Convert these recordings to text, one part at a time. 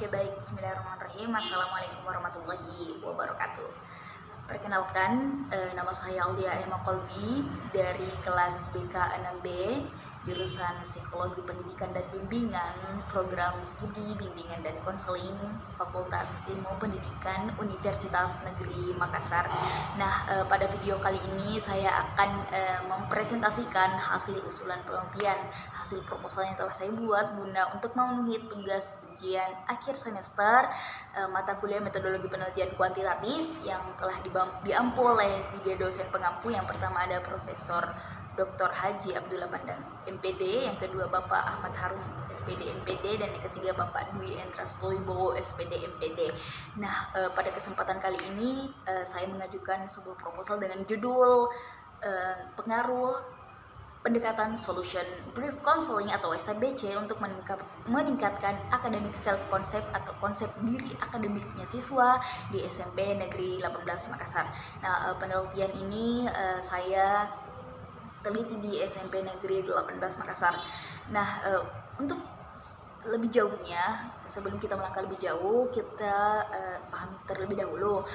Oke baik, bismillahirrahmanirrahim. Assalamualaikum warahmatullahi wabarakatuh. Perkenalkan, nama saya Aulia Emma Kolbi dari kelas BK 6B, jurusan Psikologi Pendidikan dan Bimbingan, program studi bimbingan dan konseling, Fakultas Ilmu Pendidikan Universitas Negeri Makassar. Nah, pada video kali ini saya akan mempresentasikan hasil usulan penelitian, hasil proposal yang telah saya buat guna untuk memenuhi tugas ujian akhir semester mata kuliah metodologi penelitian kuantitatif yang telah diampu oleh 3 dosen pengampu. Yang pertama ada Profesor Dr. Haji Abdullah Pandang MPD, yang kedua Bapak Ahmad Harum SPD MPD, dan yang ketiga Bapak Dwi Endra Stowibowo SPD MPD. Nah, pada kesempatan kali ini saya mengajukan sebuah proposal dengan judul pengaruh pendekatan solution brief counseling atau SBC untuk meningkatkan academic self concept atau konsep diri akademiknya siswa di SMP Negeri 18 Makassar. Nah, penelitian ini saya teliti di SMP Negeri 18 Makassar. Nah, untuk lebih jauhnya, sebelum kita melangkah lebih jauh, kita pahami terlebih dahulu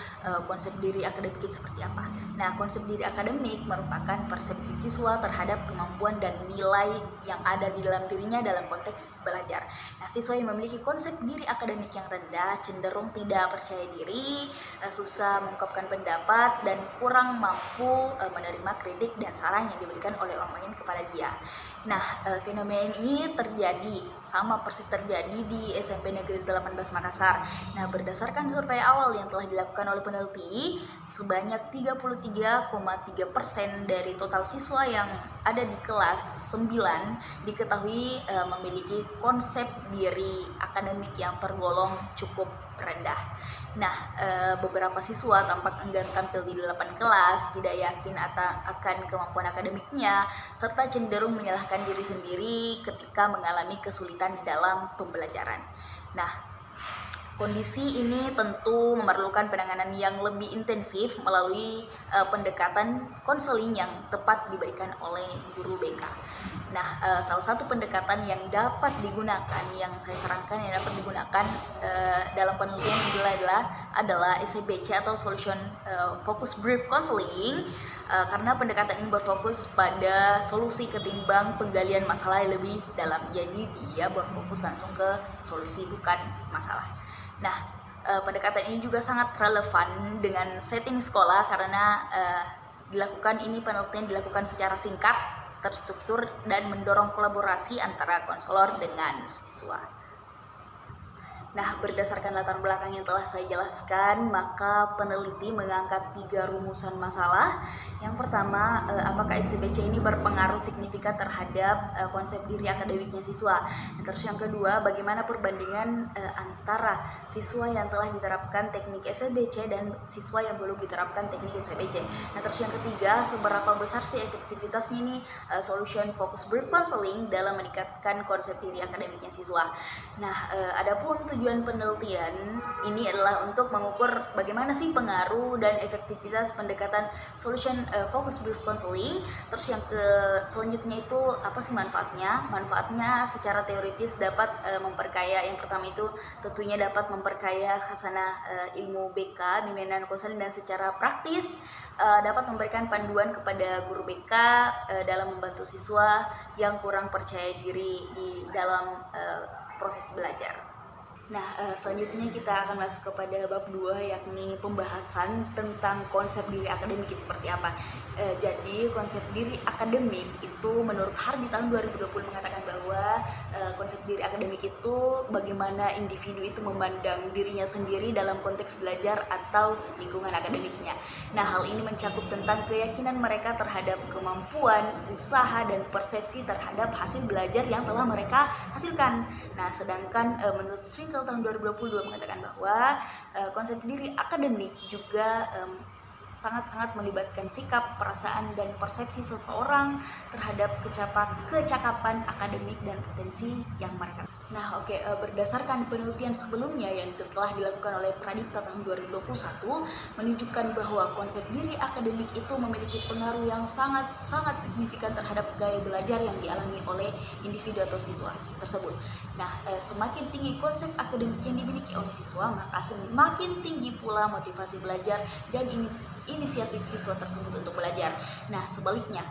konsep diri akademik itu seperti apa. Nah, konsep diri akademik merupakan persepsi siswa terhadap kemampuan dan nilai yang ada di dalam dirinya dalam konteks belajar. Nah, siswa yang memiliki konsep diri akademik yang rendah cenderung tidak percaya diri, susah mengungkapkan pendapat, dan kurang mampu menerima kritik dan saran yang diberikan oleh orang lain kepada dia. Nah, fenomena ini sama persis terjadi di SMP Negeri 18 Makassar. Nah, berdasarkan survei awal yang telah dilakukan oleh peneliti, sebanyak 33,3% dari total siswa yang ada di kelas 9 diketahui memiliki konsep diri akademik yang tergolong cukup rendah. Nah, beberapa siswa tampak enggan tampil di depan kelas, tidak yakin akan kemampuan akademiknya, serta cenderung menyalahkan diri sendiri ketika mengalami kesulitan di dalam pembelajaran. Nah, kondisi ini tentu memerlukan penanganan yang lebih intensif melalui pendekatan konseling yang tepat diberikan oleh guru BK. Nah, salah satu pendekatan yang dapat digunakan, yang saya sarankan yang dapat digunakan dalam penelitian ini adalah SBC atau Solution Focus Brief Counseling, karena pendekatan ini berfokus pada solusi ketimbang penggalian masalah yang lebih dalam. Jadi dia berfokus langsung ke solusi, bukan masalah. Nah, pendekatan ini juga sangat relevan dengan setting sekolah karena penelitian dilakukan secara singkat, terstruktur, dan mendorong kolaborasi antara konselor dengan siswa. Nah, berdasarkan latar belakang yang telah saya jelaskan, maka peneliti mengangkat 3 rumusan masalah. Yang pertama, apakah SBC ini berpengaruh signifikan terhadap konsep diri akademiknya siswa. Terus yang kedua, bagaimana perbandingan antara siswa yang telah diterapkan teknik SBC dan siswa yang belum diterapkan teknik SBC. Nah, terus yang ketiga, seberapa besar sih efektivitasnya ini Solution Focus Brief Counseling dalam meningkatkan konsep diri akademiknya siswa. Nah, adapun tujuan penelitian ini adalah untuk mengukur bagaimana sih pengaruh dan efektivitas pendekatan Solution Focus Brief Counseling. Terus yang selanjutnya itu apa sih manfaatnya? Manfaatnya secara teoritis dapat memperkaya. Yang pertama itu tentunya dapat memperkaya khasanah ilmu BK, bimbingan konseling, dan secara praktis dapat memberikan panduan kepada guru BK dalam membantu siswa yang kurang percaya diri di dalam proses belajar. Nah, selanjutnya kita akan masuk kepada bab 2, yakni pembahasan tentang konsep diri akademik itu seperti apa. Jadi konsep diri akademik itu menurut Hardy tahun 2020 mengatakan bahwa konsep diri akademik itu bagaimana individu itu memandang dirinya sendiri dalam konteks belajar atau lingkungan akademiknya. Nah, hal ini mencakup tentang keyakinan mereka terhadap kemampuan, usaha, dan persepsi terhadap hasil belajar yang telah mereka hasilkan. Nah, sedangkan menurut Swinkel tahun 2022 mengatakan bahwa konsep diri akademik juga sangat-sangat melibatkan sikap, perasaan, dan persepsi seseorang terhadap kecakapan akademik dan potensi yang mereka. Nah, berdasarkan penelitian sebelumnya yang telah dilakukan oleh Pradipta tahun 2021 menunjukkan bahwa konsep diri akademik itu memiliki pengaruh yang sangat-sangat signifikan terhadap gaya belajar yang dialami oleh individu atau siswa. tersebut. Nah, semakin tinggi konsep akademik yang dimiliki oleh siswa, maka semakin tinggi pula motivasi belajar dan inisiatif siswa tersebut untuk belajar. Nah, sebaliknya,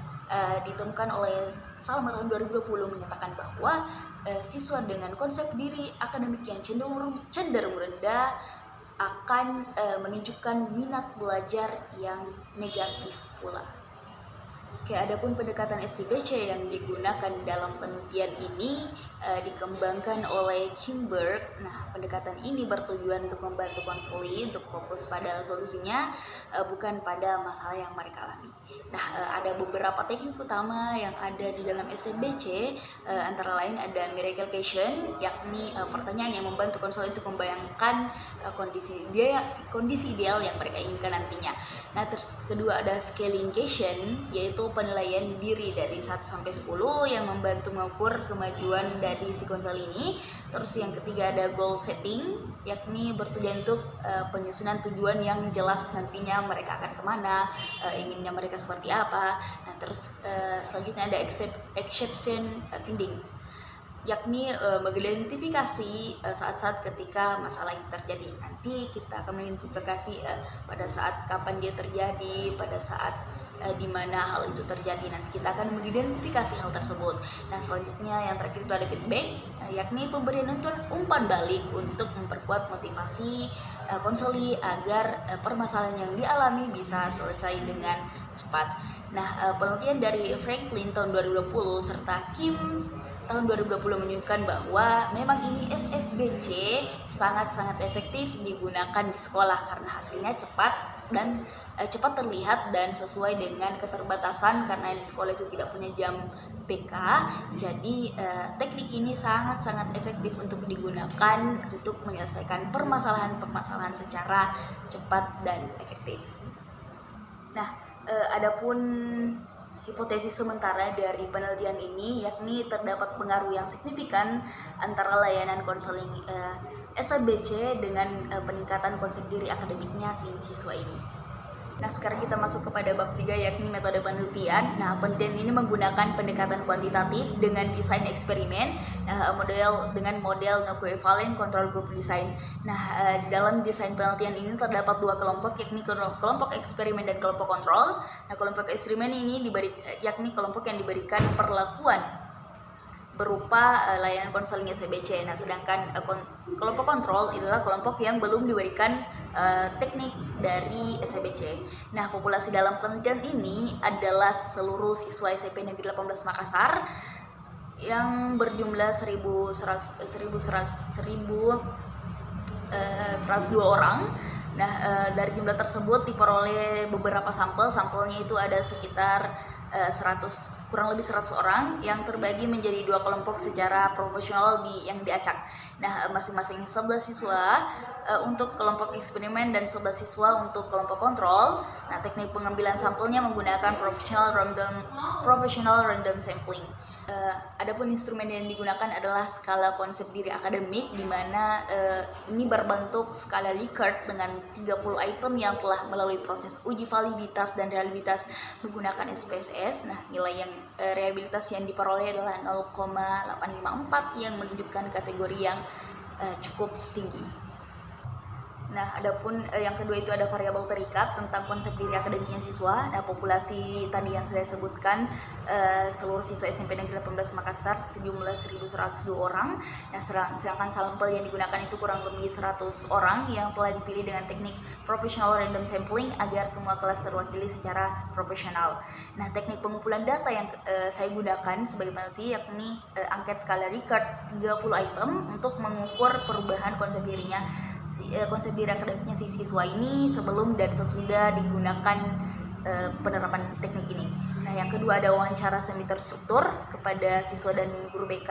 ditemukan oleh Salma tahun 2020 menyatakan bahwa siswa dengan konsep diri akademik yang cenderung rendah akan menunjukkan minat belajar yang negatif pula. Oke, adapun pendekatan SIBC yang digunakan dalam penelitian ini dikembangkan oleh Kimberg. Nah, pendekatan ini bertujuan untuk membantu konseli untuk fokus pada solusinya, bukan pada masalah yang mereka alami. Nah, ada beberapa teknik utama yang ada di dalam SIBC, antara lain ada miracle question, yakni pertanyaan yang membantu konseli untuk membayangkan kondisi ideal yang mereka inginkan nantinya. Nah, terus kedua ada scaling question, yaitu penilaian diri dari 1 sampai 10 yang membantu mengukur kemajuan dari si konsel ini. Terus yang ketiga ada goal setting, yakni bertujuan untuk penyusunan tujuan yang jelas nantinya mereka akan kemana, inginnya mereka seperti apa. Nah, terus selanjutnya ada exception finding, yakni mengidentifikasi saat-saat ketika masalah itu terjadi. Nanti kita akan mengidentifikasi pada saat kapan dia terjadi, pada saat di mana hal itu terjadi. Nanti kita akan mengidentifikasi hal tersebut. Nah, selanjutnya yang terakhir itu ada feedback, yakni pemberian umpan balik untuk memperkuat motivasi konseli agar permasalahan yang dialami bisa selesai dengan cepat. Nah, penelitian dari Franklin tahun 2020 serta Kim tahun 2020 menunjukkan bahwa memang ini SFBC sangat-sangat efektif digunakan di sekolah karena hasilnya cepat terlihat dan sesuai dengan keterbatasan karena di sekolah itu tidak punya jam PK. Jadi teknik ini sangat-sangat efektif untuk digunakan untuk menyelesaikan permasalahan secara cepat dan efektif. Nah, adapun hipotesis sementara dari penelitian ini, yakni terdapat pengaruh yang signifikan antara layanan konseling SIBC dengan peningkatan konsep diri akademiknya si siswa ini. Nah, sekarang kita masuk kepada bab 3, yakni metode penelitian. Nah, penelitian ini menggunakan pendekatan kuantitatif dengan desain eksperimen, dengan model non-covalent control group design. Nah, dalam desain penelitian ini terdapat dua kelompok, yakni kelompok eksperimen dan kelompok kontrol. Nah, kelompok eksperimen ini yakni kelompok yang diberikan perlakuan berupa layanan konseling SIBC. Nah, sedangkan kelompok kontrol adalah kelompok yang belum diberikan teknik dari SIBC. Nah, populasi dalam penelitian ini adalah seluruh siswa SMP Negeri 18 Makassar yang berjumlah 1.102 orang. Nah, dari jumlah tersebut diperoleh beberapa sampelnya itu ada sekitar kurang lebih 100 orang yang terbagi menjadi dua kelompok secara proporsional yang diacak. Nah, masing-masing 11 siswa untuk kelompok eksperimen dan 11 siswa untuk kelompok kontrol. Nah, teknik pengambilan sampelnya menggunakan professional random sampling. Adapun instrumen yang digunakan adalah skala konsep diri akademik, di mana ini berbentuk skala Likert dengan 30 item yang telah melalui proses uji validitas dan reliabilitas menggunakan SPSS. Nah, nilai yang reliabilitas yang diperoleh adalah 0,854 yang menunjukkan kategori yang cukup tinggi. Nah, adapun yang kedua itu ada variabel terikat tentang konsep diri akademiknya siswa. Nah, populasi tadi yang saya sebutkan, seluruh siswa SMP Negeri 18 Makassar sejumlah 1.102 orang. Nah, sedangkan sampel yang digunakan itu kurang lebih 100 orang yang telah dipilih dengan teknik professional random sampling agar semua kelas terwakili secara profesional. Nah, teknik pengumpulan data yang saya gunakan sebagai peneliti yakni angket skala Likert 30 item untuk mengukur perubahan konsep dirinya, konsep diri akademiknya si siswa ini sebelum dan sesudah digunakan penerapan teknik ini. Nah, yang kedua ada wawancara semi terstruktur kepada siswa dan guru BK.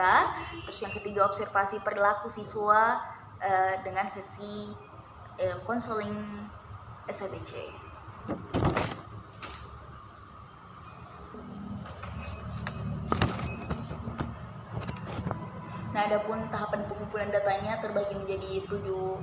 Terus yang ketiga observasi perilaku siswa dengan sesi konseling SIBC. Nah, adapun tahapan pengumpulan datanya terbagi menjadi 7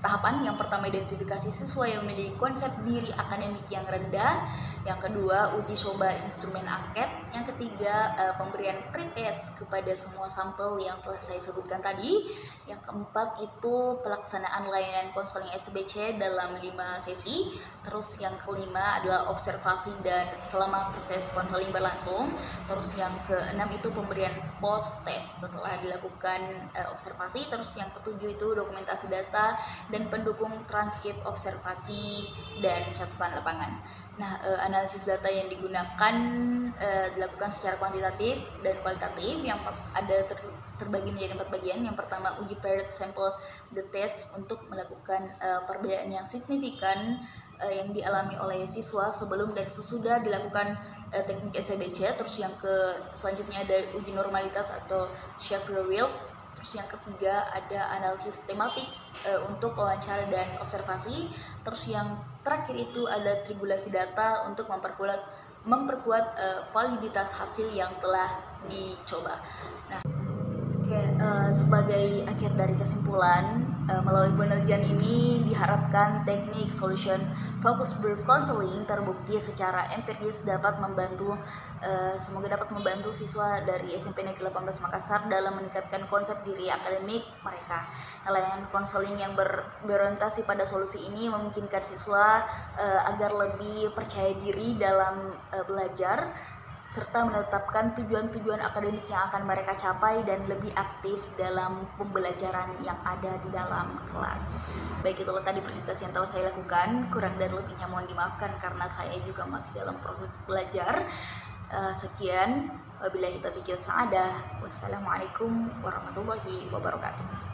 tahapan. Yang pertama, identifikasi siswa yang memiliki konsep diri akademik yang rendah. Yang kedua, uji coba instrumen angket. Yang ketiga, pemberian pretest kepada semua sampel yang telah saya sebutkan tadi. Yang keempat itu pelaksanaan layanan konseling SBC dalam 5 sesi. Terus yang kelima adalah observasi dan selama proses konseling berlangsung. Terus yang keenam itu pemberian post test setelah dilakukan observasi. Terus yang ketujuh itu dokumentasi data dan pendukung transkrip observasi dan catatan lapangan. Nah, analisis data yang digunakan dilakukan secara kuantitatif dan kualitatif, yang ada terbagi menjadi 4 bagian. Yang pertama, uji paired sample the test untuk melakukan perbedaan yang signifikan yang dialami oleh siswa sebelum dan sesudah dilakukan teknik SBC. Terus yang selanjutnya ada uji normalitas atau Shapiro-Wilk. Terus yang ketiga ada analisis tematik untuk wawancara dan observasi. Terus yang terakhir itu ada tribulasi data untuk memperkuat validitas hasil yang telah dicoba. Nah, sebagai akhir dari kesimpulan, melalui penelitian ini diharapkan teknik solution focus group counseling terbukti secara empiris semoga dapat membantu siswa dari SMP Negeri 18 Makassar dalam meningkatkan konsep diri akademik mereka. Layanan konseling yang berorientasi pada solusi ini memungkinkan siswa agar lebih percaya diri dalam belajar, serta menetapkan tujuan-tujuan akademik yang akan mereka capai dan lebih aktif dalam pembelajaran yang ada di dalam kelas. Baik, itulah tadi presentasi yang telah saya lakukan. Kurang dan lebihnya mohon dimaafkan karena saya juga masih dalam proses belajar. Sekian, wabillahi taufiq wal hidayah. Wassalamualaikum warahmatullahi wabarakatuh.